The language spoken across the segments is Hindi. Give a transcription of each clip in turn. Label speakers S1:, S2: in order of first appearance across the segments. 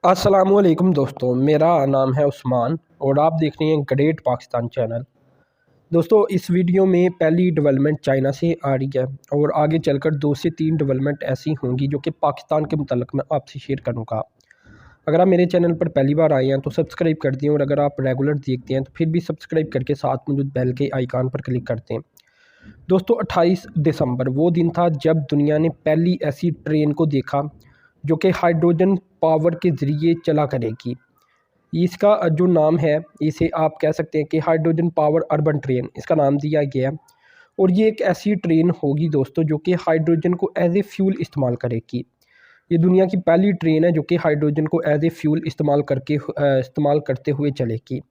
S1: अस्सलामुअलैकुम दोस्तों, मेरा नाम है उस्मान और आप देख रहे हैं ग्रेट पाकिस्तान चैनल। दोस्तों, इस वीडियो में पहली डेवलपमेंट चाइना से आ रही है और आगे चलकर 2 से 3 डेवलपमेंट ऐसी होंगी जो कि पाकिस्तान के मुतल्लिक़ मैं आपसे शेयर करूँगा। अगर आप मेरे चैनल पर पहली बार आए हैं तो सब्सक्राइब कर दें और अगर आप रेगुलर देखते हैं तो फिर भी सब्सक्राइब करके साथ मौजूद बेल के आइकन पर क्लिक कर दें। दोस्तों, 28 दिसंबर वो दिन था जब दुनिया ने पहली ऐसी ट्रेन को देखा जो कि हाइड्रोजन पावर के ज़रिए चला करेगी। इसका जो नाम है, इसे आप कह सकते हैं कि हाइड्रोजन पावर अर्बन ट्रेन इसका नाम दिया गया है। और ये एक ऐसी ट्रेन होगी दोस्तों जो कि हाइड्रोजन को एज ए फ्यूल इस्तेमाल करेगी। ये दुनिया की पहली ट्रेन है जो कि हाइड्रोजन को एज ए फ्यूल इस्तेमाल करते हुए चलेगी।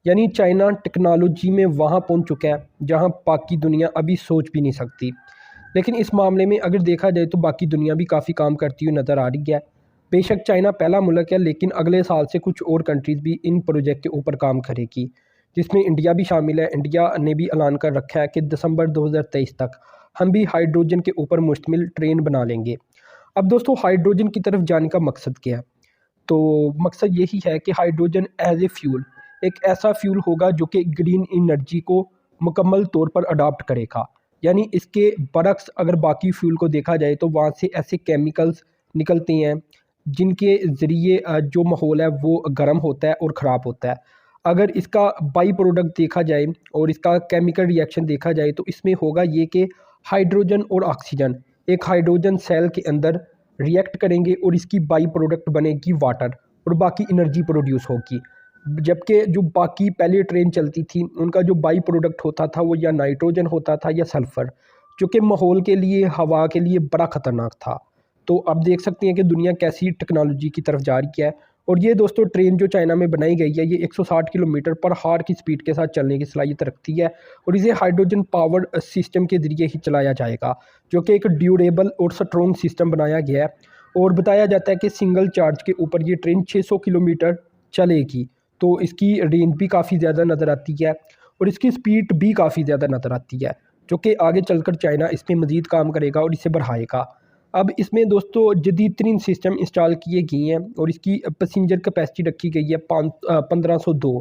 S1: यानी चाइना टेक्नोलॉजी में वहाँ पहुँच चुका है जहाँ बाकी दुनिया अभी सोच भी नहीं सकती। लेकिन इस मामले में अगर देखा जाए तो बाकी दुनिया भी काफ़ी काम करती हुई नज़र आ रही है। बेशक चाइना पहला मुल्क है, लेकिन अगले साल से कुछ और कंट्रीज़ भी इन प्रोजेक्ट के ऊपर काम करेगी, जिसमें इंडिया भी शामिल है। इंडिया ने भी ऐलान कर रखा है कि दिसंबर 2023 तक हम भी हाइड्रोजन के ऊपर मुश्तमिल ट्रेन बना लेंगे। अब दोस्तों, हाइड्रोजन की तरफ जाने का मकसद क्या है? तो मकसद यही है कि हाइड्रोजन एज ए फ्यूल एक ऐसा फ्यूल होगा जो कि ग्रीन एनर्जी को मुकम्मल तौर पर अडॉप्ट करेगा। यानी इसके बरक्स अगर बाकी फ्यूल को देखा जाए तो वहाँ से ऐसे केमिकल्स निकलते हैं जिनके ज़रिए जो माहौल है वो गर्म होता है और ख़राब होता है। अगर इसका बाई प्रोडक्ट देखा जाए और इसका केमिकल रिएक्शन देखा जाए तो इसमें होगा ये कि हाइड्रोजन और ऑक्सीजन एक हाइड्रोजन सेल के अंदर रिएक्ट करेंगे और इसकी बाई प्रोडक्ट बनेगी वाटर और बाकी एनर्जी प्रोड्यूस होगी। जबकि जो बाकी पहले ट्रेन चलती थी उनका जो बाई प्रोडक्ट होता था वो या नाइट्रोजन होता था या सल्फ़र, जो कि माहौल के लिए, हवा के लिए बड़ा ख़तरनाक था। तो आप देख सकते हैं कि दुनिया कैसी टेक्नोलॉजी की तरफ जा रही है। और ये दोस्तों ट्रेन जो चाइना में बनाई गई है, ये 160 किलोमीटर पर हार की स्पीड के साथ चलने की सलाहियत रखती है और इसे हाइड्रोजन पावर सिस्टम के ज़रिए ही चलाया जाएगा, जो कि एक ड्यूरेबल और स्ट्रॉन्ग सिस्टम बनाया गया है। और बताया जाता है कि सिंगल चार्ज के ऊपर ये ट्रेन 600 किलोमीटर चलेगी। तो इसकी रेंज भी काफ़ी ज़्यादा नज़र आती है और इसकी स्पीड भी काफ़ी ज़्यादा नज़र आती है, जो कि आगे चलकर चाइना इस पर मज़ीद काम करेगा और इसे बढ़ाएगा। अब इसमें दोस्तों जदीद तरीन सिस्टम इंस्टॉल किए गए हैं और इसकी पैसेंजर कैपेसिटी रखी गई है 1502।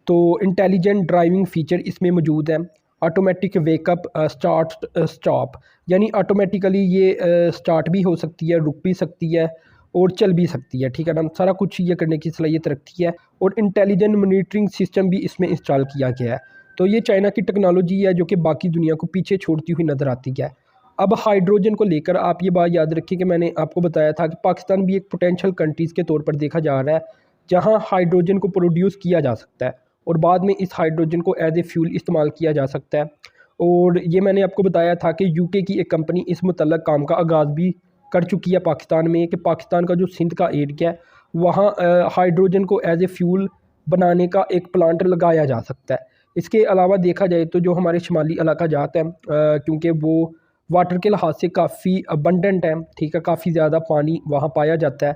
S1: तो इंटेलिजेंट ड्राइविंग फ़ीचर इसमें मौजूद है। ऑटोमेटिक वेकअप, स्टार्ट स्टॉप, यानी ऑटोमेटिकली ये स्टार्ट भी हो सकती है, रुक भी सकती है और चल भी सकती है, ठीक है ना। सारा कुछ ये करने की सलाहियत रखती है और इंटेलिजेंट मॉनिटरिंग सिस्टम भी इसमें इंस्टॉल किया गया है। तो ये चाइना की टेक्नोलॉजी है जो कि बाकी दुनिया को पीछे छोड़ती हुई नज़र आती है। अब हाइड्रोजन को लेकर आप ये बात याद रखिए कि मैंने आपको बताया था कि पाकिस्तान भी एक पोटेंशियल कंट्रीज़ के तौर पर देखा जा रहा है जहाँ हाइड्रोजन को प्रोड्यूस किया जा सकता है और बाद में इस हाइड्रोजन को एज ए फ्यूल इस्तेमाल किया जा सकता है। और ये मैंने आपको बताया था कि यूके की एक कंपनी इस मुतल्लक काम का आगाज़ भी कर चुकी है पाकिस्तान में, कि पाकिस्तान का जो सिंध का एरिया है वहाँ हाइड्रोजन को एज ए फ्यूल बनाने का एक प्लांट लगाया जा सकता है। इसके अलावा देखा जाए तो जो हमारे शुमाली इलाका जाता है, क्योंकि वो वाटर के लिहाज से काफ़ी अबंडेंट है, ठीक है, काफ़ी ज़्यादा पानी वहाँ पाया जाता है,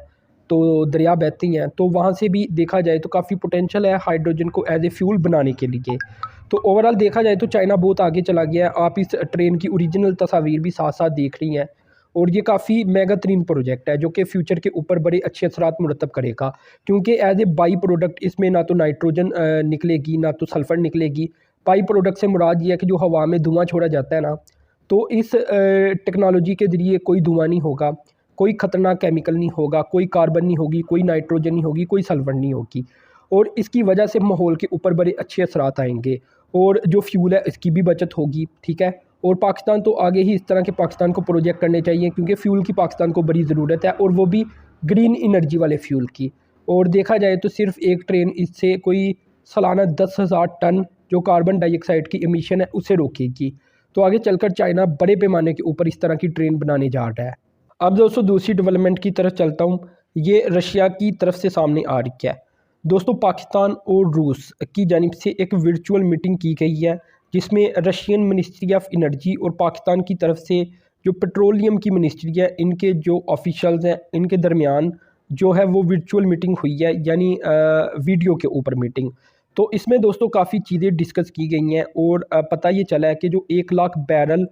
S1: तो दरिया बहती हैं, तो वहाँ से भी देखा जाए तो काफ़ी पोटेंशियल है हाइड्रोजन को एज ए फ्यूल बनाने के लिए। तो ओवरऑल देखा जाए तो चाइना बहुत आगे चला गया है। आप इस ट्रेन की ओरिजिनल तस्वीर भी साथ साथ देख रही हैं और ये काफ़ी मेगा तरीन प्रोजेक्ट है जो कि फ्यूचर के ऊपर बड़े अच्छे असरात मुरतब करेगा, क्योंकि एज ए बाई प्रोडक्ट इसमें ना तो नाइट्रोजन निकलेगी ना तो सल्फ़र निकलेगी। बाई प्रोडक्ट से मुराद ये है कि जो हवा में धुआं छोड़ा जाता है ना, तो इस टेक्नोलॉजी के ज़रिए कोई धुआं नहीं होगा, कोई ख़तरनाक केमिकल नहीं होगा, कोई कार्बन नहीं होगी, कोई नाइट्रोजन नहीं होगी, कोई सल्फ़र नहीं होगी और इसकी वजह से माहौल के ऊपर बड़े अच्छे असरात आएंगे और जो फ्यूल है इसकी भी बचत होगी, ठीक है। और पाकिस्तान तो आगे ही इस तरह के पाकिस्तान को प्रोजेक्ट करने चाहिए, क्योंकि फ्यूल की पाकिस्तान को बड़ी ज़रूरत है और वो भी ग्रीन एनर्जी वाले फ्यूल की। और देखा जाए तो सिर्फ एक ट्रेन इससे कोई सालाना 10,000 टन जो कार्बन डाइऑक्साइड की एमिशन है उसे रोकेगी। तो आगे चलकर चाइना बड़े पैमाने के ऊपर इस तरह की ट्रेन बनाने जा रहा है। अब दोस्तों दूसरी डेवलपमेंट की तरफ चलता हूँ। ये रशिया की तरफ से सामने आ रही है। दोस्तों, पाकिस्तान और रूस की जानिब से एक वर्चुअल मीटिंग की गई है जिसमें रशियन मिनिस्ट्री ऑफ एनर्जी और पाकिस्तान की तरफ से जो पेट्रोलियम की मिनिस्ट्री है, इनके जो ऑफिशल्स हैं, इनके दरमियान जो है वो वर्चुअल मीटिंग हुई है, यानी वीडियो के ऊपर मीटिंग। तो इसमें दोस्तों काफ़ी चीज़ें डिस्कस की गई हैं और पता ये चला है कि जो 1 लाख बैरल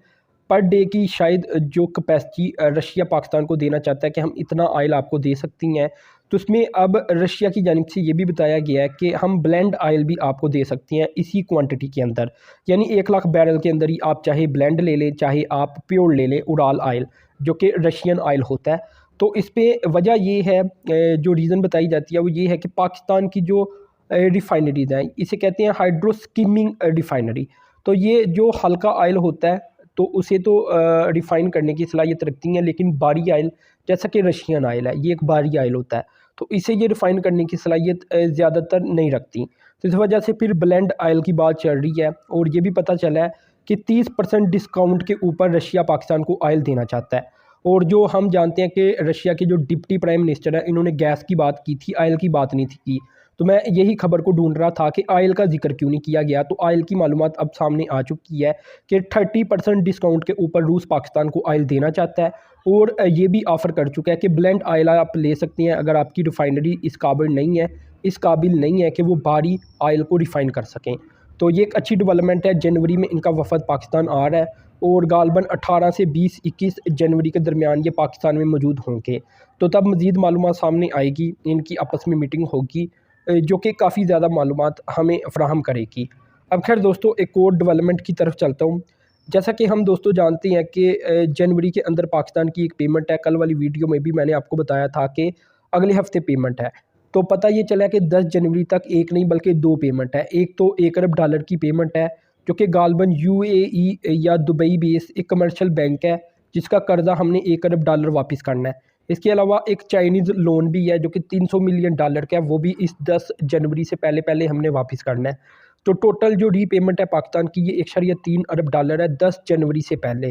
S1: पर डे की शायद जो कैपेसिटी रशिया पाकिस्तान को देना चाहता है कि हम इतना ऑयल आपको दे सकती हैं, तो उसमें अब रशिया की जानिब से ये भी बताया गया है कि हम ब्लेंड ऑयल भी आपको दे सकते हैं इसी क्वांटिटी के अंदर, यानी 1 लाख बैरल के अंदर ही आप चाहे ब्लेंड ले लें चाहे आप प्योर ले लें उड़ाल ऑयल, जो कि रशियन ऑयल होता है। तो इस पर वजह ये है, जो रीज़न बताई जाती है वो ये है कि पाकिस्तान की जो रिफाइनरीज हैं, इसे कहते हैं हाइड्रो स्किमिंग रिफाइनरी। तो ये जो हल्का ऑयल होता है तो उसे तो रिफ़ाइन करने की सलाहियत रखती हैं, लेकिन बारी ऑयल जैसा कि रशियन ऑयल है, ये एक बारी ऑयल होता है, तो इसे ये रिफ़ाइन करने की सलाहियत ज़्यादातर नहीं रखती। तो इस वजह से फिर ब्लेंड ऑयल की बात चल रही है, और ये भी पता चला है कि 30% डिस्काउंट के ऊपर रशिया पाकिस्तान को ऑयल देना चाहता है। और जो हम जानते हैं कि रशिया के जो डिप्टी प्राइम मिनिस्टर है, इन्होंने गैस की बात की थी, ऑयल की बात नहीं थी की। तो मैं यही खबर को ढूंढ रहा था कि ऑयल का जिक्र क्यों नहीं किया गया। तो ऑयल की मालूमात अब सामने आ चुकी है कि 30% डिस्काउंट के ऊपर रूस पाकिस्तान को ऑयल देना चाहता है, और ये भी ऑफ़र कर चुका है कि ब्लेंड ऑयल आप ले सकते हैं अगर आपकी रिफाइनरी इस काबिल नहीं है कि वो बारी ऑयल को रिफ़ाइन कर सकें। तो ये एक अच्छी डेवलपमेंट है। जनवरी में इनका वफद पाकिस्तान आ रहा है, और गालबन 18 से 20-21 जनवरी के दरमियान ये पाकिस्तान में मौजूद होंगे। तो तब मज़ीद मालूमात सामने आएगी, इनकी आपस में मीटिंग होगी जो कि काफ़ी ज़्यादा मालूमात हमें फ़राहम करेगी। अब खैर दोस्तों, एक और डेवलपमेंट की तरफ चलता हूँ। जैसा कि हम दोस्तों जानते हैं कि जनवरी के अंदर पाकिस्तान की एक पेमेंट है। कल वाली वीडियो में भी मैंने आपको बताया था कि अगले हफ्ते पेमेंट है। तो पता ये चला कि 10 जनवरी तक एक नहीं बल्कि 2 पेमेंट है। एक तो $1 अरब की पेमेंट है, जो कि गालबन यूएई या दुबई बेस एक कमर्शियल बैंक है, जिसका कर्जा हमने $1 अरब वापस करना है। इसके अलावा एक चाइनीज़ लोन भी है जो कि $300 मिलियन का है, वो भी इस 10 जनवरी से पहले पहले हमने वापस करना है। तो टोटल जो रीपेमेंट है पाकिस्तान की, ये $1.3 अरब है 10 जनवरी से पहले।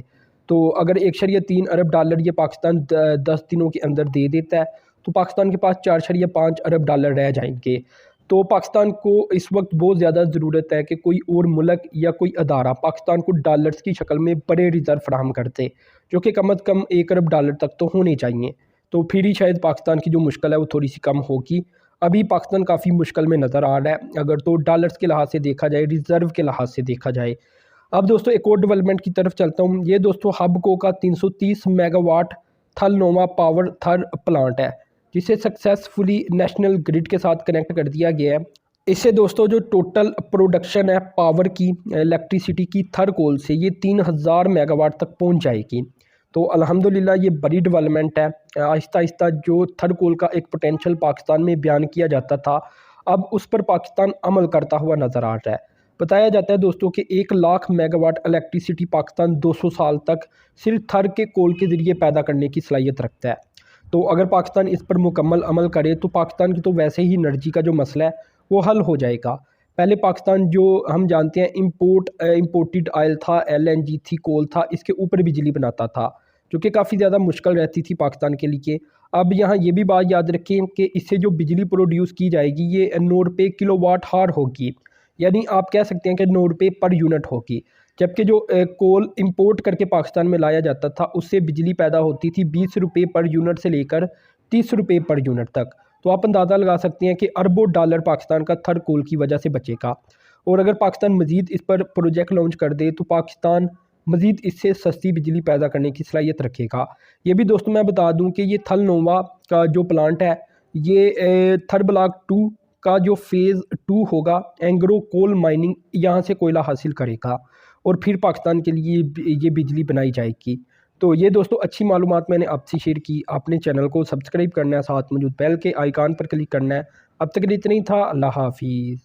S1: तो अगर $1.3 अरब ये पाकिस्तान 10 दिनों के अंदर दे देता है, तो पाकिस्तान के पास $4.5 अरब रह जाएंगे। तो पाकिस्तान को इस वक्त बहुत ज़्यादा ज़रूरत है कि कोई और मुल्क या कोई अदारा पाकिस्तान को डॉलर्स की शक्ल में बड़े रिज़र्व फराहम करते, जो कि कम अज़ कम $1 अरब तक तो होने चाहिए। तो फिर ही शायद पाकिस्तान की जो मुश्किल है वो थोड़ी सी कम होगी। अभी पाकिस्तान काफ़ी मुश्किल में नज़र आ रहा है, अगर तो डॉलर्स के लिहाज से देखा जाए, रिज़र्व के लिहाज से देखा जाए। अब दोस्तों एक और डेवलपमेंट की तरफ चलता हूँ। ये दोस्तों हबको का 330 मेगावाट थलनोवा पावर थर प्लांट है, जिसे सक्सेसफुली नेशनल ग्रिड के साथ कनेक्ट कर दिया गया है। इससे दोस्तों जो टोटल प्रोडक्शन है पावर की, इलेक्ट्रिसिटी की थर कोल से, ये 3000 मेगावाट तक पहुंच जाएगी। तो अल्हम्दुलिल्लाह ये बड़ी डेवलपमेंट है। आहिस्ता आहिस्ता जो थर्ड कोल का एक पोटेंशियल पाकिस्तान में बयान किया जाता था, अब उस पर पाकिस्तान अमल करता हुआ नज़र आ रहा है। बताया जाता है दोस्तों कि 1 लाख मेगावाट इलेक्ट्रिसिटी पाकिस्तान 200 साल तक सिर्फ थर के कोल के ज़रिए पैदा करने की सलाहियत रखता है। तो अगर पाकिस्तान इस पर मुकम्मल अमल करे तो पाकिस्तान की तो वैसे ही एनर्जी का जो मसला है वो हल हो जाएगा। पहले पाकिस्तान जो हम जानते हैं इम्पोर्टेड ऑयल था, LNG थी, कोल था, इसके ऊपर बिजली बनाता था, जो कि काफ़ी ज़्यादा मुश्किल रहती थी पाकिस्तान के लिए। अब यहाँ ये भी बात याद रखें कि इससे जो बिजली प्रोड्यूस की जाएगी ये 9 रुपये किलोवाट हार होगी, यानी आप कह सकते हैं कि 9 रुपये पर यूनिट होगी। जबकि जो कोल इंपोर्ट करके पाकिस्तान में लाया जाता था उससे बिजली पैदा होती थी 20 रुपये पर यूनिट से लेकर 30 रुपये पर यूनिट तक। तो आप अंदाज़ा लगा सकते हैं कि अरबों डॉलर पाकिस्तान का थर्ड कोल की वजह से बचेगा। और अगर पाकिस्तान मज़ीद इस पर प्रोजेक्ट लॉन्च कर दे तो पाकिस्तान मज़ीद इससे सस्ती बिजली पैदा करने की सलाहियत रखेगा। ये भी दोस्तों मैं बता दूं कि ये थलनोवा का जो प्लांट है, ये थर्ड ब्लॉक 2 का जो फेज़ 2 होगा, एंग्रो कोल माइनिंग यहाँ से कोयला हासिल करेगा और फिर पाकिस्तान के लिए ये बिजली बनाई जाएगी। तो ये दोस्तों अच्छी मालूमात मैंने आपसे शेयर की। आपने चैनल को सब्सक्राइब करना है, साथ मौजूद बेल के आइकान पर क्लिक करना है। अब तक इतना ही था। अल्लाह हाफिज़।